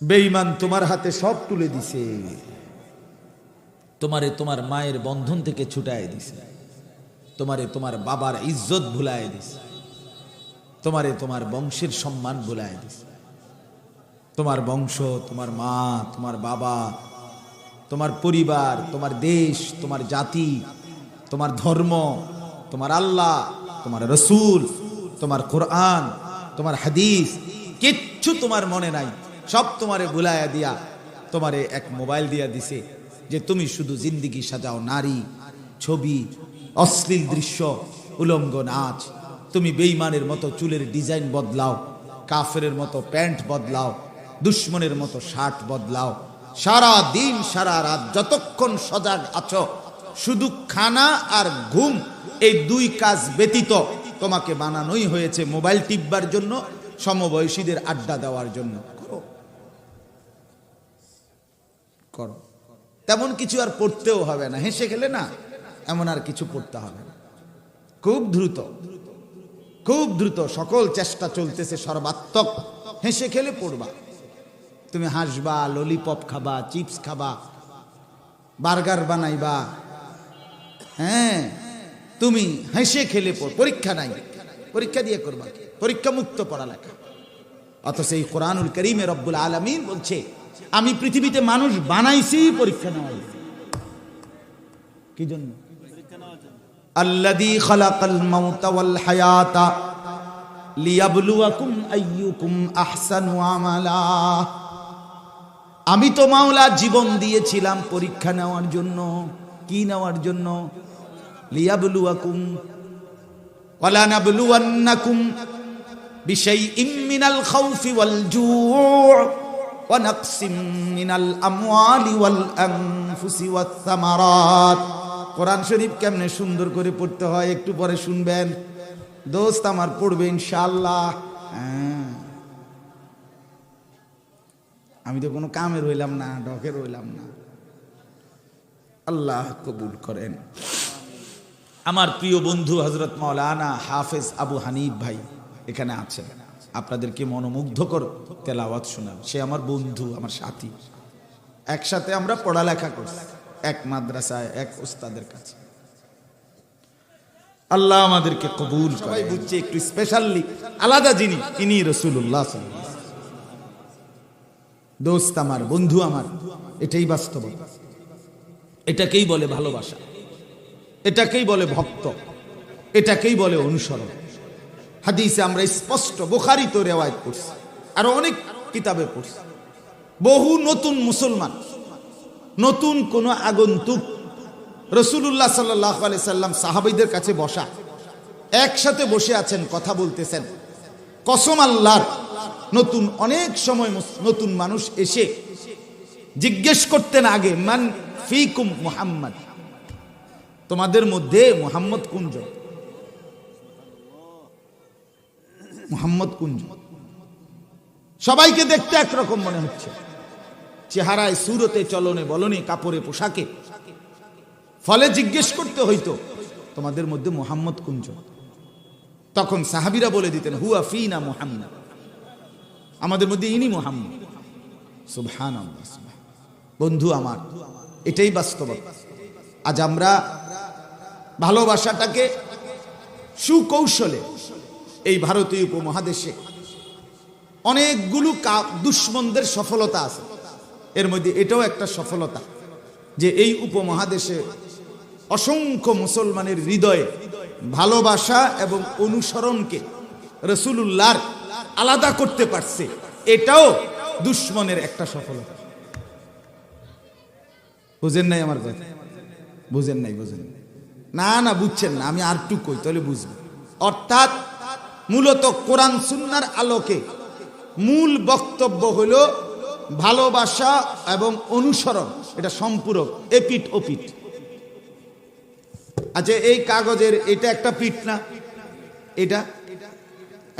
বেঈমান তোমার হাতে সব তুলে দিছে, তোমারে তোমার মায়ের বন্ধন থেকে ছুটায় দিছে, তোমারে তোমার বাবার ইজ্জত ভুলায় দিছে, তোমারে তোমার বংশের সম্মান ভুলায় দিছে। তোমার বংশ, তোমার মা, তোমার বাবা, তোমার পরিবার, তোমার দেশ, তোমার জাতি, তোমার ধর্ম, তোমার আল্লাহ, তোমার রসুল, তোমার কোরআন, তোমার হাদিস, কিচ্ছু তোমার মনে নাই। সব তোমারে ভুলাইয়া দিয়া তোমারে এক মোবাইল দিয়া দিছে যে তুমি শুধু জিন্দিগি সাজাও, নারী, ছবি, অশ্লীল দৃশ্য, উলঙ্গ নাচ। তুমি বেঈমানের মতো চুলের ডিজাইন বদলাও, কাফেরের মতো প্যান্ট বদলাও, দুশ্মনের মতো শার্ট বদলাও। সারা দিন সারা রাত যতক্ষণ সজাগ আছো, শুধু খানা আর ঘুম, এই দুই কাজ ব্যতীত তোমাকে বানানোই হয়েছে মোবাইল টিপবার জন্য, সমবয়সীদের আড্ডা দেওয়ার জন্য। করো করো, তেমন কিছু আর পড়তেও হবে না। হেসে খেলে না, এমন আর কিছু পড়তে হবে না। খুব দ্রুত, খুব দ্রুত সকল চেষ্টা চলতেছে সর্বাত্মক হেসে খেলে পড়বা। তুমি হাসবা, ললিপপ খাবা, চিপস খাবা, বার্গার বানাইবা, হ্যাঁ, তুমি হেসে খেলে পড়। পরীক্ষা নাই, পরীক্ষা দিয়ে করবা, পরীক্ষা মুক্ত পড়ালেখা। অথচ এই কোরআনুল কারীমে রব্বুল আলামিন বলছে, আমি পৃথিবীতে মানুষ বানাইছি পরীক্ষা নেওয়ার জন্য। কি জন্য? আল্লাযী খালাকাল মাউতা ওয়াল হায়াতা লিয়াবলুয়াকুম আইয়ুকুম আহসানু আমালা। আমি তো মাওলা জীবন দিয়েছিলাম পরীক্ষা নেওয়ার জন্য। কি নেওয়ার জন্য? লিয়াবলুয়াকুম ওয়ালা নাবলুওয়ান্নাকুম বিশাইইম মিনাল খাউফি ওয়াল জুউ ওয়া নাকসিম মিনাল আমওয়ালি ওয়াল আনফুসি ওয়াত সামারাত। কোরআন শরীফ কেমনে সুন্দর করে পড়তে হয় একটু পরে শুনবেন। দোস্ত আমার পড়বে ইনশাআল্লাহ। আমি তো কোনো কামের হইলাম না, ডকের হইলাম না। আল্লাহ কবুল করেন। আমার প্রিয় বন্ধু হযরত মাওলানা হাফেজ আবু হানিফ ভাই এখানে আছেন, আপনাদেরকে মনোমুগ্ধকর তেলাওয়াত শোনান। সে আমার বন্ধু, আমার সাথী, একসাথে আমরা পড়ালেখা করছি এক মাদ্রাসায়, এক উস্তাদের কাছে। আল্লাহ আমাদেরকে কবুল করে। সবাই বুঝছে একটু স্পেশালি আলাদা যিনি, তিনি রাসূলুল্লাহ সাল্লাল্লাহু আলাইহি ওয়াসাল্লাম। দোস্ত আমার, বন্ধু আমার, এটাই বাস্তবতা, এটাকেই বলে ভালোবাসা, এটাকেই বলে ভক্ত, এটাকেই বলে অনুসরণ। হাদিসে আমরা স্পষ্ট, বুখারী তো রিওয়ায়াত করছি, আর অনেক কিতাবে পড়ছি, বহু নতুন মুসলমান, নতুন কোন আগন্তুক রাসূলুল্লাহ সাল্লাল্লাহু আলাইহি সাল্লাম সাহাবীদের কাছে বসা, একসাথে বসে আছেন, কথা বলতেছেন। কসম আল্লাহর, নতুন অনেক সময় নতুন মানুষ এসে জিজ্ঞেস করতেন আগে, মান ফিকুম মুহাম্মদ, তোমাদের মধ্যে মুহাম্মদ কোনজন? মুহাম্মদ কোনজন? সবাইকে দেখতে একরকম মনে হচ্ছে, চেহারায়, সুরতে, চলনে, বলনে, কাপড়ে, পোশাকে। ফলে জিজ্ঞেস করতে হইতো, তোমাদের মধ্যে মুহাম্মদ কোনজন? তখন সাহাবীরা বলে দিতেন, হুয়া ফিনা মুহাম্মদ, আমাদের মধ্যে ইনি মুহাম্মদ। সুবহানাল্লাহ। বন্ধু আমার, এটাই বাস্তবতা। আজ আমরা ভালোবাসাটাকে সুকৌশলে এই ভারতীয় উপমহাদেশে অনেকগুলো দুশ্মনদের সফলতা আছে, এর মধ্যে এটাও একটা সফলতা যে এই উপমহাদেশে অসংখ্য মুসলমানের হৃদয়ে ভালোবাসা এবং অনুসরণকে রাসূলুল্লাহর আলাদা করতে পারছে। এটাও দুশ্মনের একটা সফলতা। বুঝেন নাই আমার কথা? বুঝেন নাই? বুঝেন না? না বুঝছেন না, আমি আর একটু কই তাহলে বুঝবেন। অর্থাৎ মূলত কোরআন সুন্নাহর আলোকে মূল বক্তব্য হলো ভালোবাসা এবং অনুসরণ, এটা সম্পূরক, এপিঠ ওপিঠ। আচ্ছা, এই কাগজের এটা একটা পিঠ না, এটা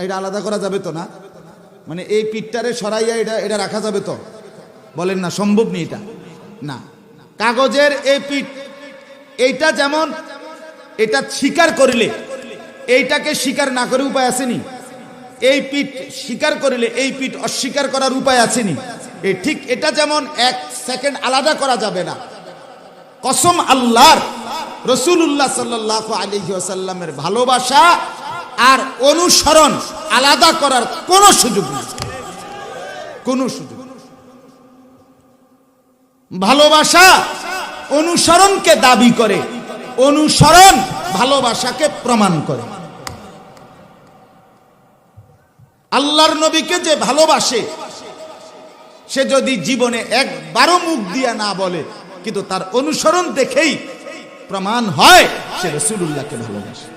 এটা আলাদা করা যাবে তো না? মানে এই পিঠটারে সরাইয়া এটা এটা রাখা যাবে তো? বলেন না, সম্ভব নেই এটা না। কাগজের এই পিঠ, এইটা যেমন এটা স্বীকার করলে এইটাকে স্বীকার না করে উপায় আসেনি, এই পিঠ স্বীকার করলে এই পিঠ অস্বীকার করার উপায় আসেনি। এই ঠিক এটা যেমন এক সেকেন্ড আলাদা করা যাবে না, কসম আল্লাহর, রাসূলুল্লাহ সাল্লাল্লাহু আলাইহি ওয়াসাল্লামের ভালোবাসা আর অনুসরণ আলাদা করার কোনো সুযোগ নেই, কোনো সুযোগ। ভালোবাসা অনুসরণকে দাবি করে, অনুসরণ ভালোবাসাকে প্রমাণ করে। আল্লাহর নবীকে যে ভালোবাসে সে যদি জীবনে একবারও মুখ দিয়া না বলে, কিন্তু তার অনুসরণ দেখেই প্রমাণ হয় সে রাসূলুল্লাহকে ভালোবাসে।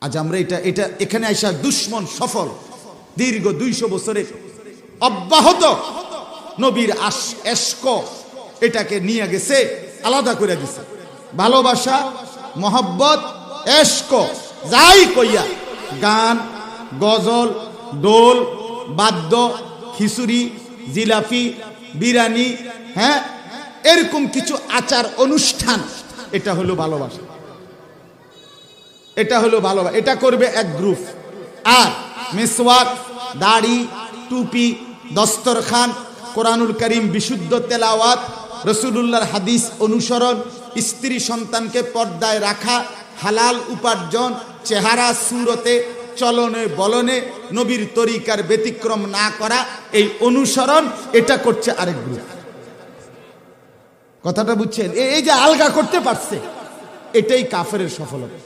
আজ আমরা এটা এখানে আসা দুশ্মন সফল, দীর্ঘ 200 বছরের অব্যাহত নবীর এশক এটাকে নিয়ে গেছে, আলাদা করে দিছে। ভালোবাসা, মহব্বত, এশক যাই কইয়া গান, গজল, দোল, বাদ্য, খিচুড়ি, জিলাপি, বিরিয়ানি, হ্যাঁ, এরকম কিছু আচার অনুষ্ঠান, এটা হলো ভালোবাসা, এটা হলো ভালোবাসা। এটা করবে এক গ্রুপ। আর মিসওয়াক, দাড়ি, টুপি, দস্তরখান, কোরআনুল কারীম বিশুদ্ধ তেলাওয়াত, রাসূলুল্লাহর হাদিস অনুসরণ, স্ত্রী সন্তানকে পর্দায় রাখা, হালাল উপার্জন, চেহারা সুরতে, চলনে বলনে নবীর তরিকার ব্যতিক্রম না করা, এই অনুসরণ এটা করছে আরেক গ্রুপ। কথাটা বুঝছেন? এই যে আলগা করতে পারছে, এটাই কাফেরের সফলতা,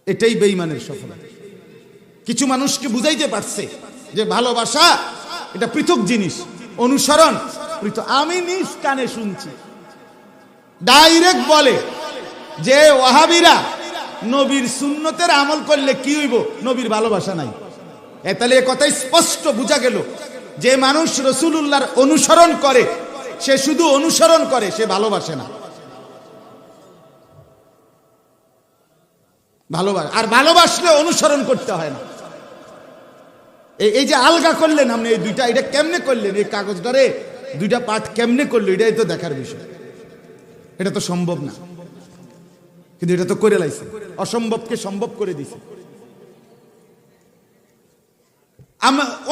এটাই বেঈমানের সফলতা। কিছু মানুষকে বুঝাইতে পারছে যে ভালোবাসা এটা পৃথক জিনিস, অনুসরণ পৃথক। আমি নিজ কানে শুনছি ডাইরেক্ট বলে যে ওয়াহাবিরা নবীর সুন্নতের আমল করলে কি হইব, নবীর ভালোবাসা নাই। তাহলে এ কথাই স্পষ্ট বোঝা গেল যে মানুষ রাসূলুল্লাহর অনুসরণ করে সে শুধু অনুসরণ করে, সে ভালোবাসে না। ভালোবাসে, আর ভালোবাসলে অনুসরণ করতে হয় না। এই যে আলগা করলেন আপনি এই দুইটা, এটা কেমনে করলেন? এই কাগজটারে দুইটা পার্ট কেমনে করলো, এটাই তো দেখার বিষয়। এটা তো সম্ভব না, কিন্তু এটা তো করে লাইছে, অসম্ভবকে সম্ভব করে দিছে।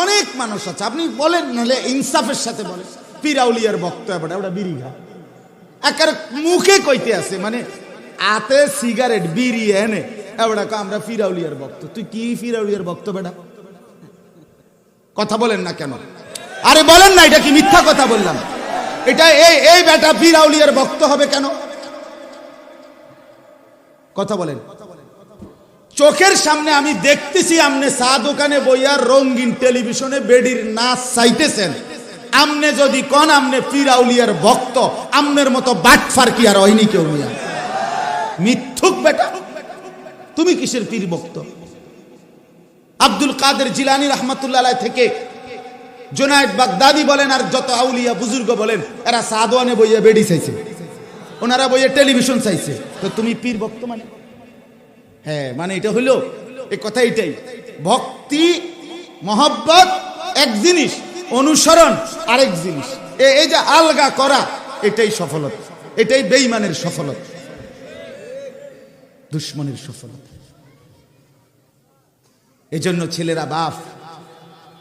অনেক মানুষ আছে, আপনি বলেন নাহলে ইনসাফের সাথে বলেন, পীর আউলিয়ার বক্ত ওটা বিড়ি খা, একের মুখে কইতে আছে, মানে আতে সিগারেট বিড়ি এনে এবারে আমরা পীর আউলিয়ার বক্ত। তুই কি পীর আউলিয়ার বক্ত বেটা? কথা বলেন না কেন? আরে বলেন না, এটা কি মিথ্যা কথা বললাম? এটা এই বেটা পীর আউলিয়ার বক্ত হবে কেন? কথা বলেন। চোখের সামনে আমি দেখতেছি আমনে চা দোকানে বইয়া রঙিন টেলিভিশনে বেডির নাচ চাইতেছেন, আমনে যদি কোন আমনে পীর আউলিয়ার ভক্ত, আমনের মতো বাটফার কি আর হয়নি কেউ নিয়া? মিথ্যুক বেটা, তুমি কিসের পীর ভক্ত? আব্দুল কাদের জিলানী রাহমাতুল্লাহ আলাইহি থেকে জুনায়েদ বাগদাদি বলেন আর যত আউলিয়া বুজুর্গ বলেন, এরা সাদওয়ানে বইয়া বেডি চাইছে, ওনারা বইয়া টেলিভিশন চাইছে, তো তুমি পীর ভক্ত মানে? হ্যাঁ, মানে এটা হইল এই কথা। এটাই ভক্তি, মহব্বত এক জিনিস, অনুসরণ আরেক জিনিস। এই যে আলগা করা, এটাই সফলতা, এটাই বেঈমানের সফলতা, দুশ্মনের সফলতা। এজন্য ছেলেরা বাপ,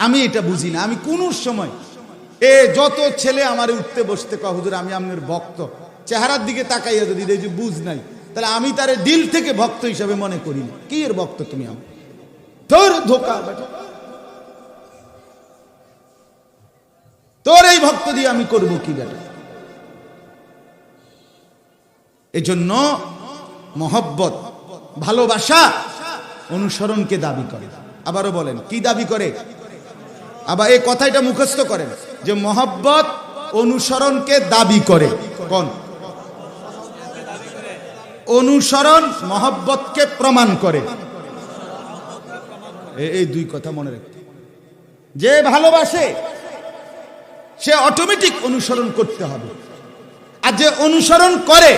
আমি এটা বুঝি না। আমি কোন সময় যত ছেলে আমার উঠতে বসতে কয় হুজুর আমি আপনার ভক্ত, চেহারার দিকে তাকাইয়া যদি দেখি বুঝ নাই, তাহলে আমি তারে দিল থেকে ভক্ত হিসাবে মনে করি না। কি এর ভক্ত তুমি? আমি তোর ধোকা বেটা, তোর এই ভক্ত দিয়ে আমি করব কি বেটা? এজন্য মহব্বত, ভালোবাসা অনুসরণকে দাবি করে। আবারও বলেন, কি দাবি করে? আবার এই কথাটা মুখস্থ করেন যে মহব্বত অনুসরণকে দাবি করে। কোন অনুসরণ মহব্বতকে প্রমাণ করে? এই দুই কথা মনে রাখতে। যে ভালোবাসে সে অটোমেটিক অনুসরণ করতে হবে, আর যে অনুসরণ করে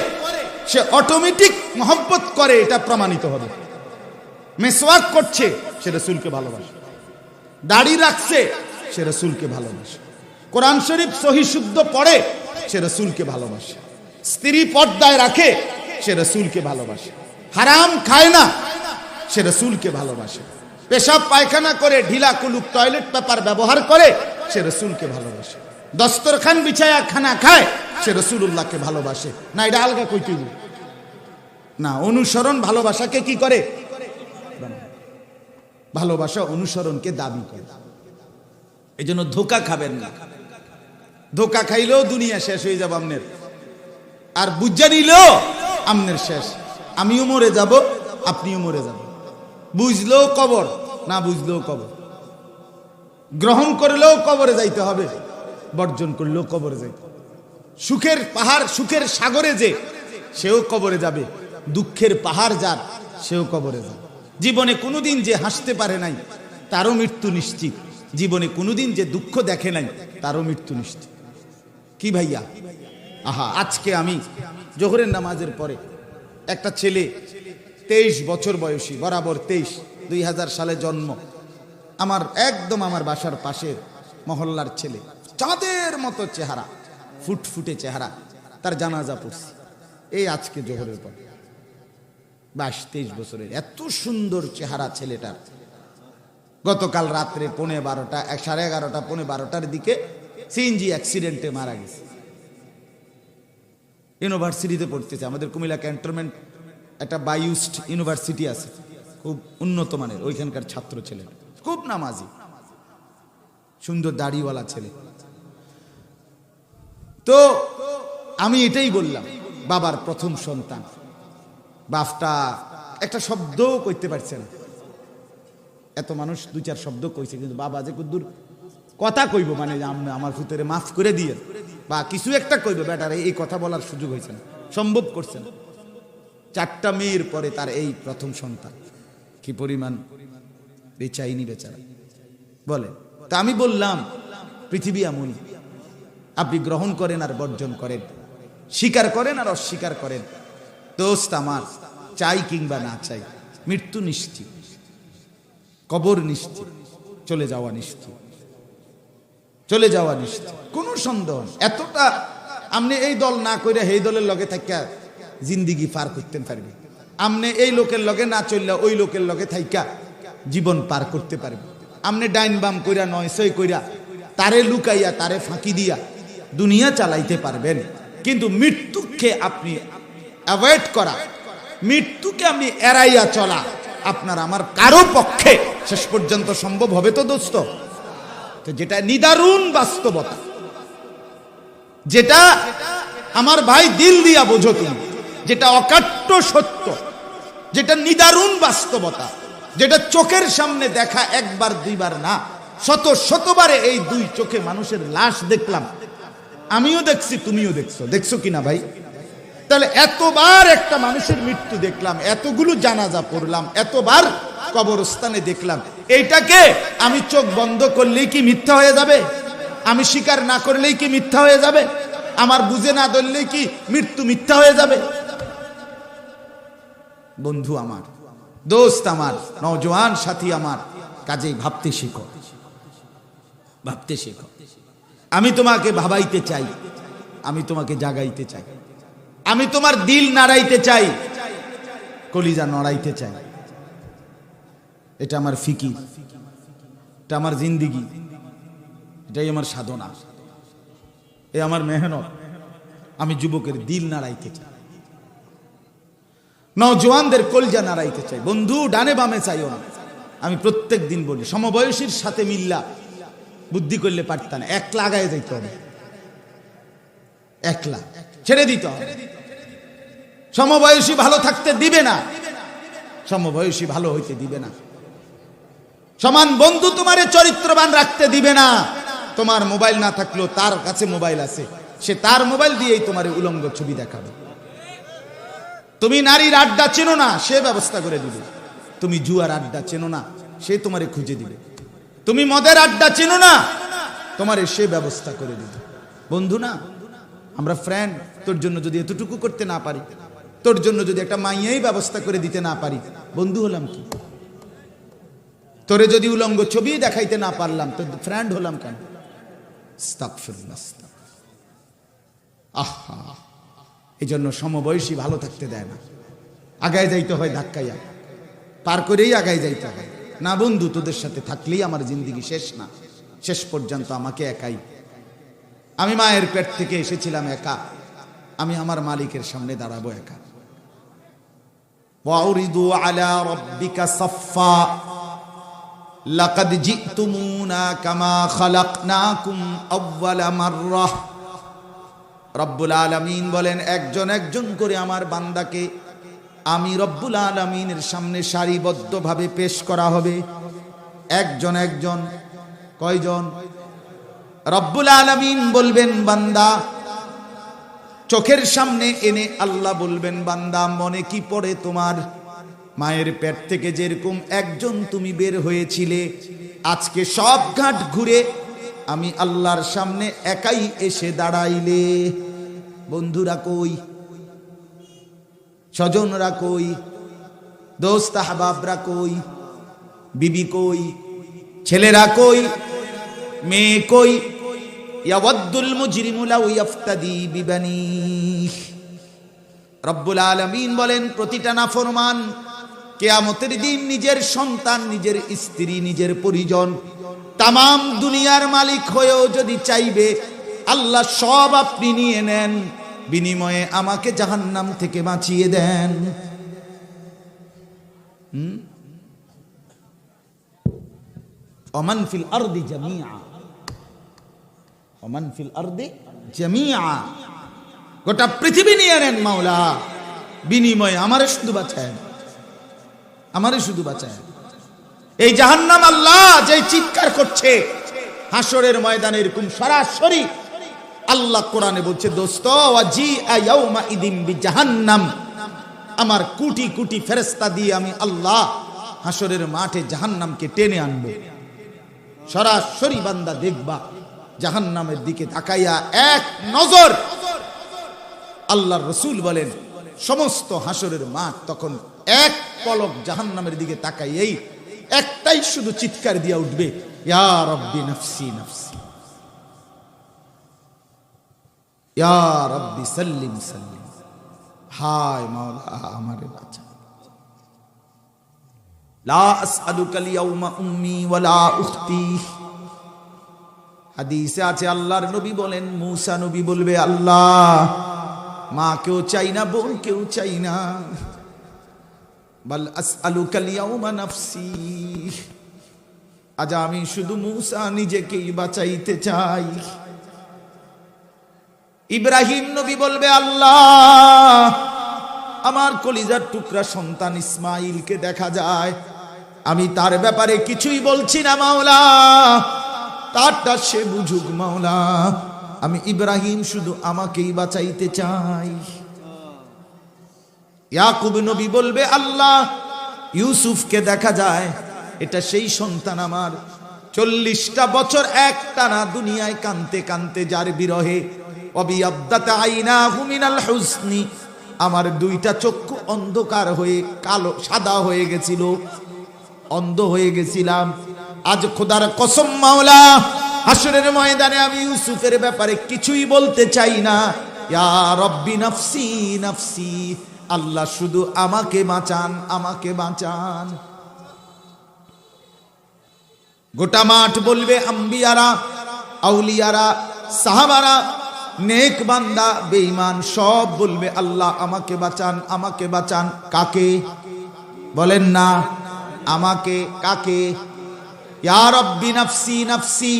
সে অটোমেটিক মহব্বত করে, এটা প্রমাণিত হবে। মেসওয়াক করছে সে রাসূলকে ভালোবাসে, দাড়ি রাখছে সে রাসূলকে ভালোবাসে, কোরআন শরীফ সহি শুদ্ধ পড়ে সে রাসূলকে ভালোবাসে, স্ত্রী পর্দায় রাখে সে রাসূলকে ভালোবাসে, হারাম খায় না সে রাসূলকে ভালোবাসে, পেশাব পায়খানা করে ঢিলা কুলুক টয়লেট পেপার ব্যবহার করে, সে রসুলকে ভালোবাসে। দস্তরখান বিছায়া খানা খায়, সে রসুলুল্লাহকে ভালোবাসে। না এটা আলগা কইতে না, অনুসরণ ভালোবাসাকে কি করে? ভালোবাসা অনুসরণকে দাবি করে। এই জন্য ধোকা খাবেন না। ধোকা খাইলেও দুনিয়া শেষ হয়ে যাবে আমনের, আর বুঝা নিলেও আমনের শেষ। আমিও মরে যাব, আপনিও মরে যাবেন। বুঝলেও কবর, না বুঝলেও কবর। গ্রহণ করলেও কবরে যাইতে হবে, বর্জন করলেও কবরে যাইতে হবে। সুখের পাহাড়, সুখের সাগরে যে, সেও কবরে যাবে। দুঃখের পাহাড় যার, সেও কবরে যাবে। জীবনে কোনোদিন যে হাসতে পারে নাই, তারও মৃত্যু নিশ্চিত। জীবনে কোনোদিন যে দুঃখ দেখে নাই, তারও মৃত্যু নিশ্চিত। কি ভাইয়া? আহা, আজকে আমি জোহরের নামাজের পরে একটা ছেলে, 23 বছর বয়সী, বরাবর 23, 2000 সালে জন্ম, আমার একদম আমার বাসার পাশের মহল্লার ছেলে, চাঁদের মতো চেহারা, ফুটফুটে চেহারা, তার জানাজা পড়ছি এই আজকে জোহরের পর। 22-23 বছরের, এত সুন্দর চেহারা ছেলেটার। গতকাল রাত্রে 11:30, 11:30, 11:15 দিকে সিএনজি অ্যাক্সিডেন্টে মারা গেছে। ইউনিভার্সিটিতে পড়তেছে, আমাদের কুমিল্লা ক্যান্টনমেন্ট একটা বায়ুস্ট ইউনিভার্সিটি আছে, খুব উন্নত মানের, ওইখানকার ছাত্র ছেলে, খুব নামাজি, সুন্দর দাড়িওয়ালা ছেলে। তো আমি এটাই বললাম, বাবার প্রথম সন্তান, বাপটা একটা শব্দও কইতে পারছে না। এত মানুষ 2-4 শব্দ কইছে, কিন্তু বাবা যে কুদ্দুর কথা কইব, মানে আমার ফুতেরে মাফ করে দিয়ে বা কিছু একটা কইব, বেটার এই কথা বলার সুযোগ হয়েছে না, সম্ভব করছে না। 4টা মেয়ের পরে তার এই প্রথম সন্তান, কি পরিমাণ বেচাইনি বেচারা বলে। তা আমি বললাম, পৃথিবী এমনই, আপনি গ্রহণ করেন আর বর্জন করেন, স্বীকার করেন আর অস্বীকার করেন। দোস্ত আমার, চাই কিংবা না চাই, মৃত্যু নিশ্চিত, কবর নিশ্চিত, চলে যাওয়া নিশ্চিত, চলে যাওয়া নিশ্চিত, কোনো সন্দেহ। এতটা আপনি এই দল না করে এই দলের লগে থাইকা জিন্দিগি পার করতে পারবে। আপনি এই লোকের লগে না চললে ওই লোকের লগে থাইকা জীবন পার করতে পারবে। আপনি ডাইন বাম কইরা, নয় সই কইরা, তারে লুকাইয়া, তারে ফাঁকি দিয়া দুনিয়া চালাইতে পারবেন। কিন্তু মৃত্যুকে আপনি অ্যাভয়েড করা, মৃত্যুকে আপনি এড়াইয়া চলা, আপনার আমার কারো পক্ষে শেষ পর্যন্ত সম্ভব হবে তো দোস্ত? তো যেটা নিদারুণ বাস্তবতা, যেটা আমার ভাই দিল দিয়া বোঝো তুমি, যেটা অকাট্য সত্য, যেটা নিদারুণ বাস্তবতা, যেটা চোখের সামনে দেখা, একবার দুইবার না, শত শতবারে এই 2 চোখে মানুষের লাশ দেখলাম। আমিও দেখছি, তুমিও দেখছো, দেখছো কিনা ভাই? তাহলে এতবার একটা মানুষের মৃত্যু দেখলাম, এতগুলো জানাজা পড়লাম, এতবার কবরস্থানে দেখলাম, এইটাকে আমি চোখ বন্ধ করলেই কি মিথ্যা হয়ে যাবে? আমি স্বীকার না করলেই কি মিথ্যা হয়ে যাবে? আমার বুঝে না ধরলেই কি মৃত্যু মিথ্যা হয়ে যাবে? বন্ধু আমার, দোস্ত আমার, নওজোয়ান সাথী আমার, কাজেই ভাবতে শিখো, ভাবতে শিখো। আমি তোমাকে ভাবাইতে চাই, আমি তোমাকে জাগাইতে চাই, আমি তোমার দিল নাড়াইতে চাই, কলিজা নড়াইতে চাই। এটা আমার ফিকির, এটা আমার জিন্দিগি, এটাই আমার সাধনা, এ আমার মেহনত। আমি যুবকের দিল নাড়াইতে চাই, নওজোয়ানদের কলিজা নাড়াইতে চাই। বন্ধু, ডানে বামে চাইও না। আমি প্রত্যেক দিন বলি, সমবয়সীর সাথে মিল্লা বুদ্ধি করলে পারত না, একলা আগায় যাইতে হবে, একলা ছেড়ে দিতে হবে। সমবয়সী ভালো থাকতে দিবে না, সমবয়সী ভালো হইতে দিবে না। সমান বন্ধু তোমারে চরিত্রবান রাখতে দিবে না। তোমার মোবাইল না থাকলেও তার কাছে মোবাইল আছে, সে তার মোবাইল দিয়েই তোমার উলঙ্গ ছবি দেখাবে। তুমি নারীর আড্ডা চেনো না, সে ব্যবস্থা করে দিবে। তুমি জুয়ার আড্ডা চেনো না, সে তোমারে খুঁজে দিবে। তুমি মদের আড্ডা চেনো না, তোমারে সে ব্যবস্থা করে দিবে। বন্ধু না, আমরা ফ্রেন্ড, তোর জন্য যদি এতটুকু করতে না পারি, তোর জন্য যদি একটা মাইয়াই ব্যবস্থা করে দিতে না পারি, বন্ধু হলাম কি? তোরে যদি উলঙ্গ ছবি দেখাইতে না পারলাম, তো ফ্রেন্ড হলাম কেন? আহা, এই জন্য সমবয়সী ভালো থাকতে দেয় না, আগায় যাইতে হয় ধাক্কাইয়া, পার করেই আগায় যাইতে হয়। না বন্ধু, তোদের সাথে থাকলেই আমার জিন্দেগি শেষ না, শেষ পর্যন্ত আমাকে একাই। আমি মায়ের পেট থেকে এসেছিলাম একা, আমি আমার মালিকের সামনে দাঁড়াবো একা। ওয়াউরিদু আলা রাব্বিকা সাফফা লাকাদ জিতুমুনা কামা খালাকনাকুম আউওয়ালা মাররাহ। রব্বুল আলামিন বলেন, একজন একজন করে আমার বান্দাকে আমি রব্বুল আলামিনের সামনে সারিবদ্ধভাবে পেশ করা হবে। একজন একজন। কয়জন? রব্বুল আলামিন বলবেন বান্দা, চোখের সামনে এনে আল্লাহ বলবেন বান্দা মনে কি পড়ে তোমার? মায়ের পেট থেকে যেরকম একজন তুমি বের হয়েছিলে, আজকে সব ঘাট ঘুরে আমি আল্লাহর সামনে একাই এসে দাঁড়াইলে। বন্ধুরা কই? স্বজনরা কই? দোস্ত আহবাবরা কই? বিবি কই? ছেলেরা কই? মেয়ে কই? ইয়াওয়াদ্দুল মুজরিমু লাউ ইফতাদি বিবানিহ। রব্বুল আলামিন বলেন, প্রতিটা নাফরমান কিয়ামতের দিন নিজের সন্তান, নিজের স্ত্রী, নিজের পরিজন, তামাম দুনিয়ার মালিক হয়েও যদি চাইবে আল্লাহ সব আপনি নিয়ে নেন, বিনিময়ে আমাকে জাহান্নাম থেকে বাঁচিয়ে দেন। ওমান ফিল আরদি জামিআ, ওমান ফিল আরদি জামিআ, গোটা পৃথিবী নিয়ে নেন মাওলা, বিনিময়ে আমারে শুধু বাঁচায়, আমারে শুধু বাঁচায়। এই জাহান্নাম আল্লাহ যে চিৎকার করছে হাসরের ময়দানে, এরকম সরাসরি আল্লাহ কোরআনে বলছে, দোস্ত ওয়াজিআ ইয়াউমা ইদিন বিজাহান্নাম, আমার কোটি কোটি ফেরেশতা দিয়ে আমি আল্লাহ হাসরের মাঠে জাহান্নামকে টেনে আনব। সরাসরি বান্দা দেখবা জাহান্নামের দিকে তাকাইয়া এক নজর। আল্লাহর রাসূল বলেন, সমস্ত হাসরের মাঠ তখন এক পলক জাহান্নামের দিকে তাকাইয়েই একটাই শুধু চিৎকার দিয়া উঠবে, ইয়া রাব্বি নাফসি নাফসি, ইয়া রাব্বি সাল্লিম সাল্লিম, হায় মাওলা আমারে বাঁচা। লা আসআলুকাল ইয়াউমা উম্মি ওয়ালা উখতি। হাদিসে আছে আল্লাহর নবী বলেন, মুসা নবী বলবে, আল্লাহ মা কেউ চাই না, বোন কেউ চাই না, বাল আসআলুকাল ইয়াউমা নাফসি, আজ আমি শুধু মুসা নিজেকেই বাঁচাইতে চাই। ইব্রাহিম নবী বলবে, আল্লাহ আমার কলিজার টুকরা সন্তান ইসমাইলকে দেখা যায়, আমি তার ব্যাপারে কিছুই বলছি না মাওলা, তারটা সে বুঝুক মাওলা, আমি ইব্রাহিম শুধু আমাকেই বাঁচাইতে চাই। ইয়াকুব নবী বলবে, আল্লাহ ইউসুফকে দেখা যায়, এটা সেই সন্তান আমার 40টা বছর একটানা দুনিয়ায় কানতে কানতে যার বিরহে অবিয়াদ্দাত আইনাহু মিনাল হুসনি, আমার দুইটা চক্ষু অন্ধকার হয়ে কালো সাদা হয়ে গেছিল, অন্ধ হয়ে গেছিলাম। আজ খোদার কসম মাওলা, হাসরের ময়দানে আমি ইউসুফের ব্যাপারে কিছুই বলতে চাই না, ইয়া রাব্বি নাফসি নাফসি, আল্লাহ শুধু আমাকে বাঁচান, আমাকে বাঁচান। গোটা মাঠ বলবে, আম্বিয়ারা, আউলিয়ারা, সাহাবারা, নেক বান্দা, বেঈমান সব বলবে, আল্লাহ আমাকে বাঁচান, আমাকে বাঁচান। কাকে বলেন না? আমাকে। কাকে? ইয়া রাব্বি নাফসি নাফসি,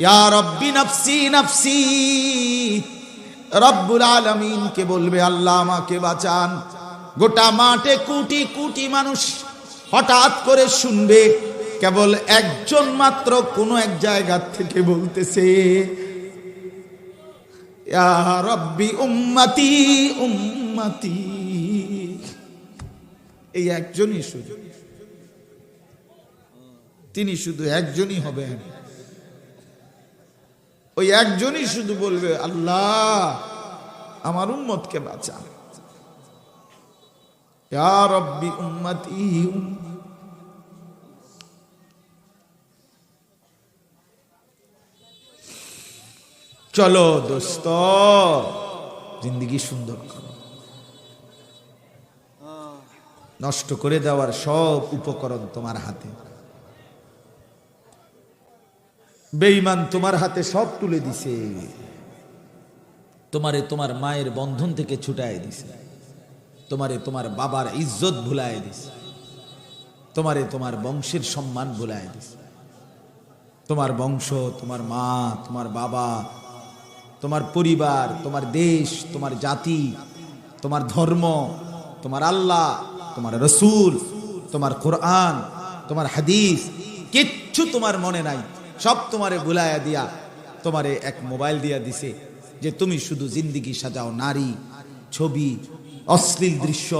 ইয়া রাব্বি নাফসি নাফসি। রব্বুল আলামিন কে বলবে, আল্লাহ আমাকে বাঁচান। গোটা মাঠে কোটি কোটি মানুষ হঠাৎ করে শুনবে, কেবল একজন মাত্র কোন এক জায়গা থেকে বলতেছে, ইয়া রাব্বি উম্মতি উম্মতি। এই একজনই শুধু, তিনি শুধু একজনই হবেন, ওই একজনই শুধু বলবে, আল্লাহ আমার উম্মতকে বাঁচান, ইয়া রাব্বি উম্মতি। চলো দোস্ত, জিন্দেগি সুন্দর করো। নষ্ট করে দেওয়ার সব উপকরণ তোমার হাতে। বেঈমান তোমার হাতে সব তুলে দিছে, তোমারে তোমার মায়ের বন্ধন থেকে ছুটায় দিছে, তোমারে তোমার বাবার ইজ্জত ভুলায় দিছে, তোমারে তোমার বংশের সম্মান ভুলায় দিছে। তোমার বংশ, তোমার মা, তোমার বাবা, তোমার পরিবার, তোমার দেশ, তোমার জাতি, তোমার ধর্ম, তোমার আল্লাহ, তোমার রসুল, তোমার কোরআন, তোমার হাদিস, কিচ্ছু তোমার মনে নাই। সব তোমারে ভুলাইয়া দিয়া তোমারে এক মোবাইল দিয়া দিছে যে তুমি শুধু জিন্দিগি সাজাও, নারী, ছবি, অশ্লীল দৃশ্য,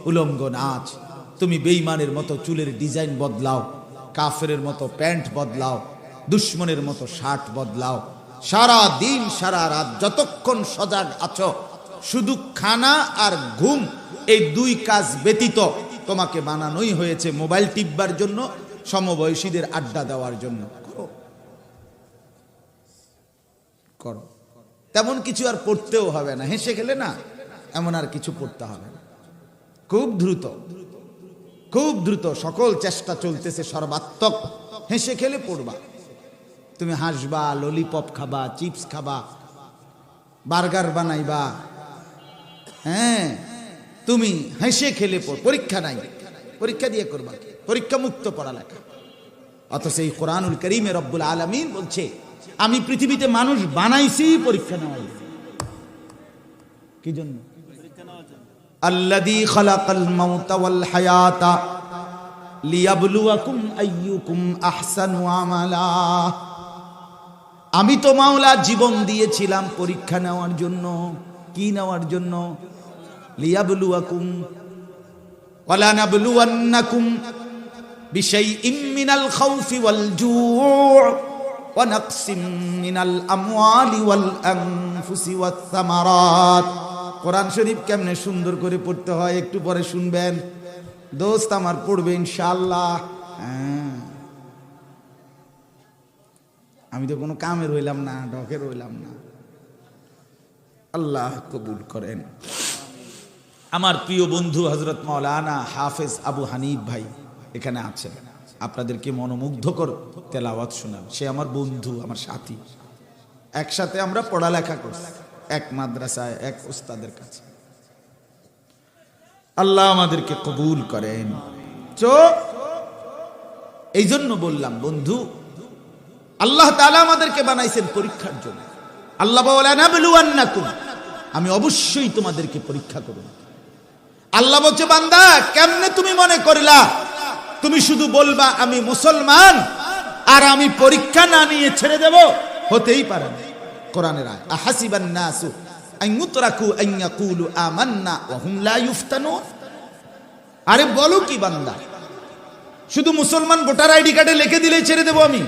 উলঙ্গ নাচ। তুমি বেঈমানের মতো চুলের ডিজাইন বদলাও, কাফেরের মতো প্যান্ট বদলাও, দুশ্মনের মতো শার্ট বদলাও। সারা দিন সারা রাত যতক্ষণ সজাগ আছো, শুধু খানা আর ঘুম, এই দুই কাজ ব্যতীত তোমাকে বানানোই হয়েছে মোবাইল টিপবার জন্য, সমবয়সীদের আড্ডা দেওয়ার জন্য। করো করো, তেমন কিছু আর পড়তেও হবে না, হেসে খেলে না এমন আর কিছু পড়তে হবে না। খুব দ্রুত, খুব দ্রুত সকল চেষ্টা চলতেছে সর্বাত্মক হেসে খেলে পড়বা। তুমি হাসবা, ললিপপ খাবা, চিপস খাবা, বার্গার বানাইবা, হ্যাঁ তুমি হেসে খেলে পড়। পরীক্ষা নাই, পরীক্ষা দিয়ে করবা, পরীক্ষা মুক্ত পড়ালেখা। অথচ এই কোরআনুল কারীমে রব্বুল আলামিন বলছে আমি পৃথিবীতে মানুষ বানাইছি পরীক্ষা নেওয়ার জন্য। কি জন্য? আল্লাযী খালাকাল মাউতা ওয়াল হায়াতা লিয়াবলুয়াকুম আইয়ুকুম আহসানু আমালা। আমি তো মাওলা জীবন দিয়েছিলাম পরীক্ষা নেওয়ার জন্য। কি নেওয়ার জন্য? লিয়াবলুয়াকুম ওয়ালা নাবলুওয়ান্নাকুম বিশাইইম মিনাল খাউফি ওয়াল জুউ' ওয়া নাকসিম মিনাল আমওয়ালি ওয়াল আনফুসি ওয়াস সামারাত। কোরআন শরীফ কেমনে সুন্দর করে পড়তে হয় একটু পরে শুনবেন। দোস্ত আমার পড়বে ইনশাআল্লাহ। আমি তো কোনো কামে রইলাম না, ঢকে রইলাম না। আল্লাহ কবুল করেন। আমার প্রিয় বন্ধু হযরত মাওলানা হাফেজ আবু হানিফ ভাই এখানে আছেন, আপনাদেরকে মনোমুগ্ধকর তেলাওয়াত শোনান। সে আমার বন্ধু, আমার সাথী, একসাথে আমরা পড়ালেখা করছি এক মাদ্রাসায়, এক উস্তাদের কাছে। আল্লাহ আমাদেরকে কবুল করেন। এই জন্য বললাম বন্ধু, আল্লাহ তাআলা আমাদেরকে বানাইছেন পরীক্ষার জন্য। আল্লাহ বলেন নাবলুওয়ান্নাকুম, আমি অবশ্যই তোমাদেরকে পরীক্ষা করব। আল্লাহ বলছে বান্দা কেমনে তুমি মনে করলা তুমি শুধু বলবা আমি মুসলমান আর আমি পরীক্ষা না নিয়ে ছেড়ে দেব? হতেই পারে না। কোরআনের আয়াত, আহাসিবান নাসু আন ইউতরাকু আন ইয়াকুলু আমান্না ওয়া হুম লা ইফতানুন। আরে বলো কি বান্দা, শুধু মুসলমান ভোটার আইডি কার্ডে লিখে দিলেই ছেড়ে দেব আমি?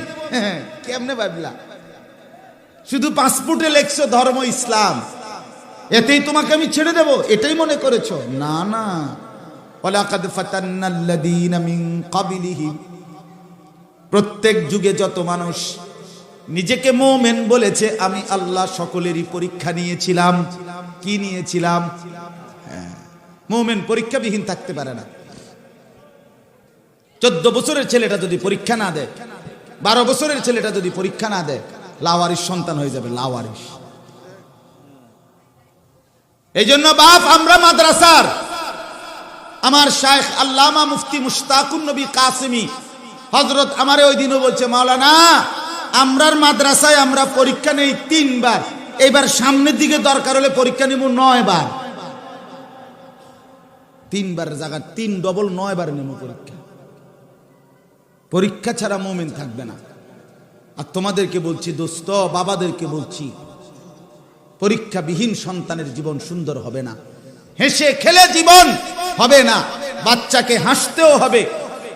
কেমনে ভাবলা? শুধু পাসপোর্টে লেখছো ধর্ম ইসলাম, এতেই তোমাকে আমি ছেড়ে দেব, এটাই মনে করেছো? না না, ওয়ালাকাদ ফাতান্নাল্লাযীনা মিন ক্বাবলিহিম, প্রত্যেক যুগে যত মানুষ নিজেকে মুমিন বলেছে আমি আল্লাহ সকলেরই পরীক্ষা নিয়েছিলাম। কি নিয়েছিলাম? মুমিন পরীক্ষাবিহীন থাকতে পারে না। 14 বছরের ছেলেটা যদি পরীক্ষা না দেয়, 12 বছরের ছেলেটা যদি পরীক্ষা না দেয়, লাওয়ারিস সন্তান হয়ে যাবে, লাওয়ারিস। এই জন্য বাপ, আমরা মাদ্রাসার, আমার শাইখ আল্লামা মুফতি মুশতাকুন নবী কাসেমি হযরত আমারে ওই দিনও বলছে, মাওলানা আমরার মাদ্রাসায় আমরা পরীক্ষা নেই 3 বার, এবার সামনের দিকে দরকার হলে পরীক্ষা নিব 9 বার। 3 বার জায়গা 3 ডবল 9 বার নেব পরীক্ষা। পরীক্ষা ছাড়া মুমিন থাকবে না। আর তোমাদেরকে বলছি দোস্ত, বাবাদেরকে বলছি, পরীক্ষাবিহীন সন্তানের জীবন সুন্দর হবে না, হেসে খেলে জীবন হবে না। বাচ্চাকে হাসতেও হবে,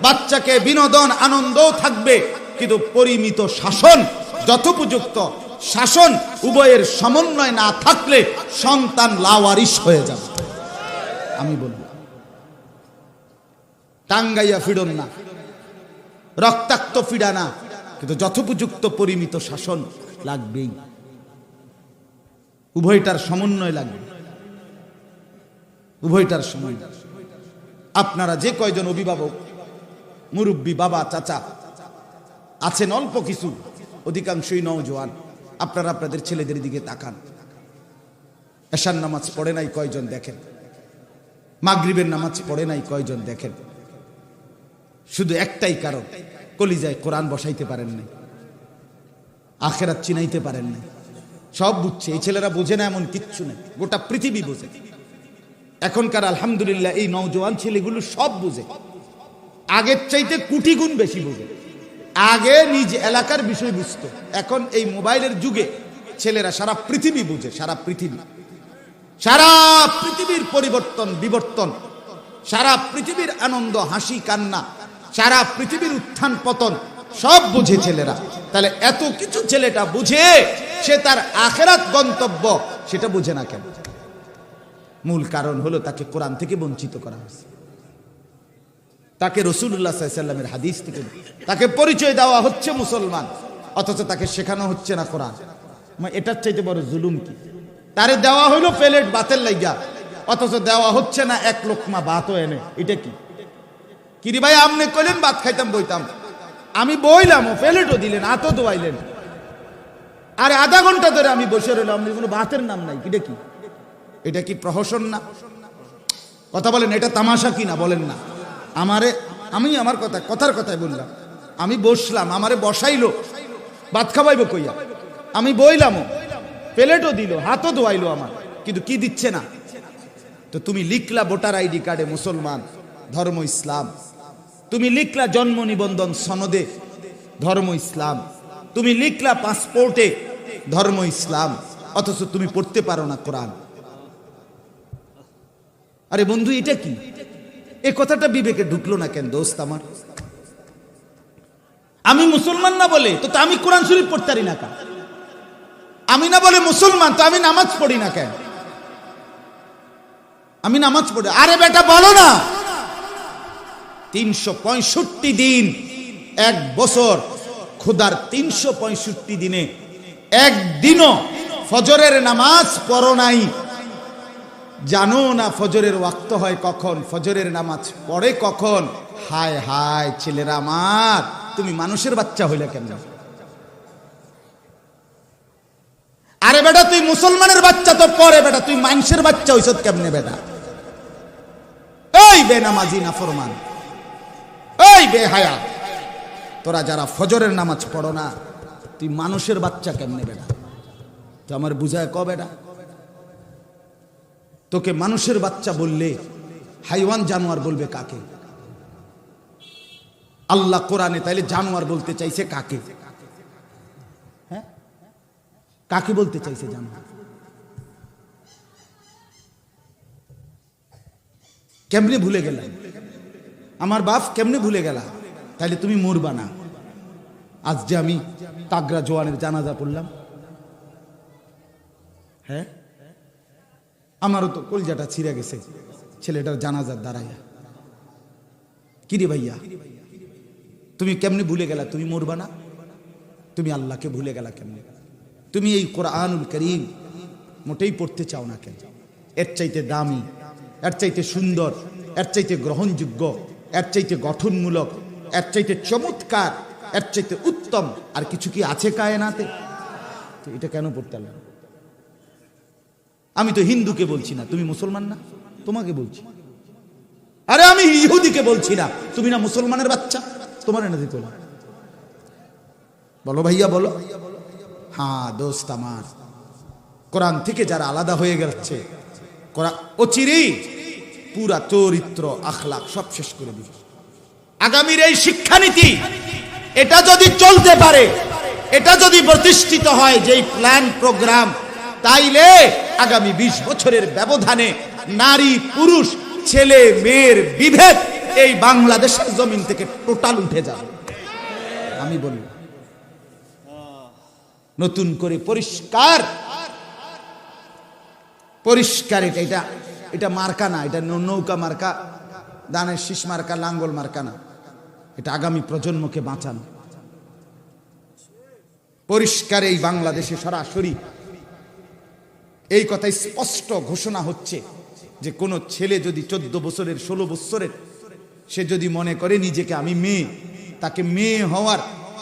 বাচ্চাকে বিনোদন আনন্দও থাকবে, কিন্তু পরিমিত শাসন, যথোপযুক্ত শাসন উভয়ের সমন্বয় না থাকলে সন্তান লাওয়ারিস হয়ে যাবে। আমি বলবো টাঙ্গাইয়া ফিডন না, রক্তাক্ত ফিডা না, কিন্তু যথোপযুক্ত পরিমিত শাসন লাগবেই, উভয়টার সমন্বয় লাগবে, উভয়টার সমন্বয়। আপনারা যে কয়জন অভিভাবক, মুরব্বী, বাবা, চাচা আছেন, অল্প কিছু অধিকাংশই নওজোয়ান। আপনারা আপনাদের ছেলেদের দিকে তাকান, এশার নামাজ পড়ে নাই কয়জন দেখেন, মাগরিবের নামাজ পড়ে নাই কয়জন দেখেন। শুধু একটাই কারণ, কলিজায় কোরআন বসাইতে পারেন নাই, আখেরাত চিনাইতে পারেন নাই। সব বুঝছে, এই ছেলেরা বোঝে না এমন কিচ্ছু নেই, গোটা পৃথিবী বোঝে। এখনকার আলহামদুলিল্লাহ এই নওজোয়ান ছেলেগুলো সব বুঝে, আগের চাইতে কোটি গুণ বেশি বোঝে। আগে নিজ এলাকার বিষয় বুঝতো, এখন এই মোবাইলের যুগে ছেলেরা সারা পৃথিবী বুঝে। সারা পৃথিবীর পরিবর্তন বিবর্তন, সারা পৃথিবীর আনন্দ হাসি কান্না, সারা পৃথিবীর উত্থান পতন সব বুঝে ছেলেরা। তাহলে এত কিছু ছেলেটা বুঝে, সে তার আখিরাত গন্তব্য সেটা বুঝে না কেন? মূল কারণ হলো তাকে কোরআন থেকে বঞ্চিত করা হয়েছে, তাকে রাসূলুল্লাহ সাল্লাল্লাহু আলাইহি ওয়াসাল্লামের হাদিস থেকে তাকে পরিচয় দেওয়া হচ্ছে মুসলমান, অথচ তাকে শেখানো হচ্ছে না কোরআন। এটার চাইতে বড় জুলুম কি? তারে দেওয়া হইলো প্লেট ভাতের লাইগা, অথচ দেওয়া হচ্ছে না এক লোকমা ভাতও এনে। এটা কি কিরে ভাই? আপনি কইলেন ভাত খাইতাম বইতাম, আমি বইলাম, ও প্লেটও দিলেন, হাতও দোয়াইলেন, আরে আধা ঘন্টা ধরে আমি বসে রইলাম, কোনো ভাতের নাম নাই। এটা কি? এটা কি প্রহসন না? কথা বলেন, এটা তামাশা কি না বলেন না? আমি আমার কথার কথাই বললাম, আমি বসলাম, আমারে বসাইলো, ভাত খাওয়াইবো কইয়া, আমি বইলামও, প্লেটও দিল, হাতও ধোয়াইলো আমার, কিন্তু কি দিচ্ছে না। তো তুমি লিখলা ভোটার আইডি কার্ডে মুসলমান, ধর্ম ইসলাম, তুমি লিখলা জন্ম নিবন্ধন সনদে ধর্ম ইসলাম, তুমি লিখলা পাসপোর্টে ধর্ম ইসলাম, অথচ তুমি পড়তে পারো না কোরআন। আরে বন্ধু, এটা কি? এই কথাটা বিবেকে ঢুকলো না কেন দোস্ত আমার? আমি মুসলমান না বলে তো আমি কোরআন শরীফ পড়তে পারি না কেন? আমি না বলে মুসলমান তো আমি নামাজ পড়ি না কেন? আমি নামাজ পড়ি। আরে বেটা বলো না, 365 দিন, এক বছর, খোদার 365 দিনে একদিনও ফজরের নামাজ পড়ো নাই। জানো না ফজরের ওয়াক্ত হয় কখন, ফজরের নামাজ পড়ে কখন? হায় হায় ছেলেরা আমার, তুমি মানুষের বাচ্চা হইলে কেন? আরে বেটা তুই মুসলমানের বাচ্চা তো পরে, বেটা তুই মানুষের বাচ্চা হইছত কেমনে বেটা? এই বেনামাজি নাফরমান, এই বেহায়া, তোরা যারা ফজরের নামাজ পড়ো না, তুই মানুষের বাচ্চা কেমনে বেটা? তো আমার বুঝায় ক বেটা, তোকে মানুষের বাচ্চা বললে হাইওয়ান জানোয়ার বলবে কাকে? আল্লাহ কোরআনে তাইলে জানোয়ার বলতে চাইছে কাকে? হ্যাঁ, কাকে বলতে চাইছে জানোয়ার? কেমনে ভুলে গেলাম? আমার বাপ কেমনে ভুলে গেলা? তাইলে তুমি মরবা না। আজ যে আমি তাগরা জওয়ানের জানাজা পড়লাম, হ্যাঁ, আমারও তো কলজাটা ছিঁড়ে গেছে ছেলেটার জানাজার দাঁড়াইয়া। কিরে ভাইয়া, তুমি কেমনে ভুলে গেলা? তুমি মরবা না? তুমি আল্লাহকে ভুলে গেলা কেমনে? তুমি এই কোরআনুল কারীম মোটেই পড়তে চাও না কেন? এর চাইতে দামি, এর চাইতে সুন্দর, এর চাইতে গ্রহণযোগ্য, এর চাইতে গঠনমূলক, এর চাইতে চমৎকার, এর চাইতে উত্তম আর কিছু কি আছে কায়নাতে? তো এটা কেন পড়তে পারলাম? আমি তো হিন্দুকে বলছি না, তুমি মুসলমান না, তোমাকে বলছি। আরে আমি ইহুদিকে বলছি না, তুমি না মুসলমানের বাচ্চা, তোমার এনে দিত। বলো ভাইয়া বলো। হ্যাঁ দোস্ত আমার, কোরআন থেকে যারা আলাদা হয়ে গেছে, অচিরেই পুরা চরিত্র আখলাক সব শেষ করে দিবে। আগামীর এই শিক্ষানীতি এটা যদি চলতে পারে, এটা যদি প্রতিষ্ঠিত হয় যেই প্ল্যান প্রোগ্রাম, তাইলে আগামী 20 বছরের ব্যবধানে নারী পুরুষ ছেলে মেয়ের বিভেদ এই বাংলাদেশের জমিন থেকে টোটাল উঠে যাবে। আমি বলি নতুন করে পরিষ্কার পরিষ্কার, এটা মার্কা না, এটা নৌকা মার্কা, দানের শীষ মার্কা, লাঙ্গল মার্কা না, এটা আগামী প্রজন্মকে বাঁচানো। পরিষ্কার এই বাংলাদেশে সরাসরি এই কথাই স্পষ্ট ঘোষণা হচ্ছে যে কোনো ছেলে যদি 14 বছরের 16 বছরের সে যদি মনে করে নিজেকে আমি মেয়ে, তাকে মেয়ে হওয়ার,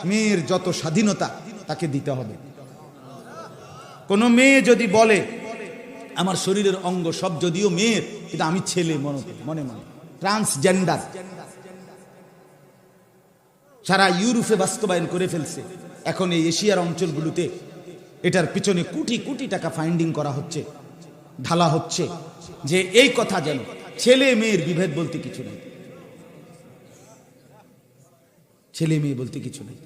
মেয়ের যত স্বাধীনতা তাকে দিতে হবে। কোনো মেয়ে যদি বলে আমার শরীরের অঙ্গ সব যদিও মেয়ের, কিন্তু আমি ছেলে, মনে মনে ট্রান্সজেন্ডার সারা ইউরোপে বাস্তবায়ন করে ফেলছে। এখন এই এশিয়ার অঞ্চলগুলোতে এটার পিছনে কোটি কোটি টাকা ফাইন্ডিং করা হচ্ছে, ঢালা হচ্ছে, যে এই কথা যেন ছেলে মেয়ের বিভেদ বলতে কিছু নেই, ছেলে মেয়ে বলতে কিছু নেই।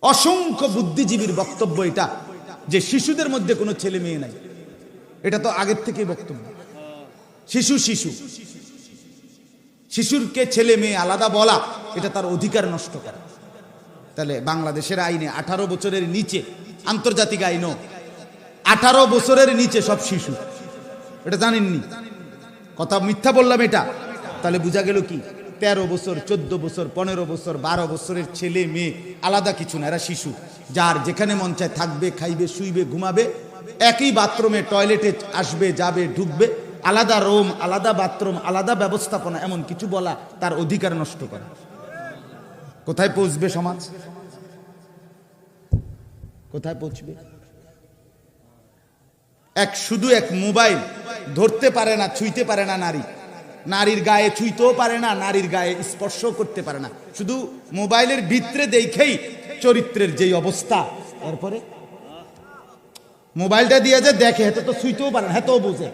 অসংখ্য বুদ্ধিজীবীর বক্তব্য এটা যে শিশুদের মধ্যে কোনো ছেলে মেয়ে নাই। এটা তো আগের থেকে বক্তব্য। শিশু শিশু শিশুরকে ছেলে মেয়ে আলাদা বলা এটা তার অধিকার নষ্ট করা। তাহলে বাংলাদেশের আইনে 18 বছরের নিচে, আন্তর্জাতিক আইনও 18 বছরের নিচে সব শিশু। এটা জানেননি? কথা মিথ্যা বললাম এটা? তাহলে বোঝা গেল কি 13 বছর, 14 বছর, 15 বছর, 12 বছরের ছেলে মেয়ে আলাদা কিছু না, এরা শিশু। যার যেখানে মন চায় থাকবে, খাইবে, শুইবে, ঘুমাবে, একই বাথরুমে টয়লেটে আসবে, যাবে, ঢুকবে, আলাদা রুম, আলাদা বাথরুম, আলাদা ব্যবস্থাপনা, এমন কিছু বলা তার অধিকার নষ্ট করা। কোথায় পৌঁছবে সমাজ? কোথায় পৌঁছবে? শুধু এক মোবাইল ধরতে পারে না, ছুঁইতে পারে না নারী, নারীর গায়ে ছুঁইতেও পারে না, নারীর গায়ে স্পর্শ করতে পারে না, শুধু মোবাইলের ভিতরে দেখেই চরিত্রের যেই অবস্থা। এরপরে মোবাইলটা দিয়ে যে দেখে, হেতে তো ছুঁইতেও পারে না, হেতেও বোঝে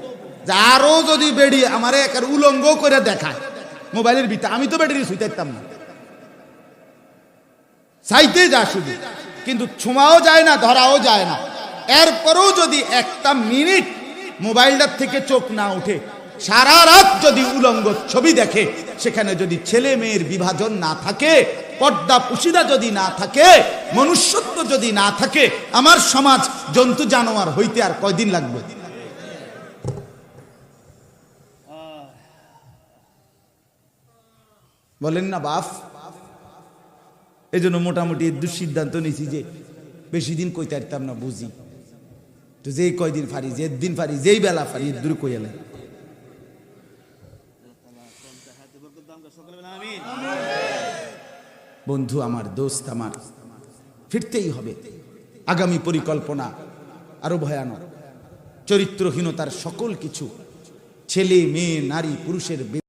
যে আরো যদি বেড়িয়ে আমারে একার উলঙ্গ করে দেখায় মোবাইলের ভিতরে, আমি তো বেড়িয়ে ছুঁইতাম না, চাইতে যা শুধু, কিন্তু ছোঁয়াও যায় না, ধরাও যায় না। এরপরেও যদি একটা মিনিট মোবাইলটার থেকে চোখ না উঠে, সারা রাত যদি উলঙ্গ ছবি দেখে, সেখানে যদি ছেলে মেয়ের বিভাজন না থাকে, পর্দা পুশিদা যদি না থাকে, মনুষ্যত্ব যদি না থাকে, আমার সমাজ জন্তু জানোয়ার হইতে আর কয়দিন লাগবে? বলেন না বাপ? এই জন্য মোটামুটি দুঃসিদ্ধান্ত নিয়েছি যে বেশি দিন কইতে পারতাম না, বুঝি তো যেই কয়দিন ফারি, যে দিন ফারি, যেই বেলা ফারি, দূর কইয়ালে। বন্ধু আমার, দোস্ত আমার, ফিরতেই হবে। আগামী পরিকল্পনা আরো ভয়ানক। চরিত্রহীনতার সকল কিছু, ছেলে মেয়ে নারী পুরুষের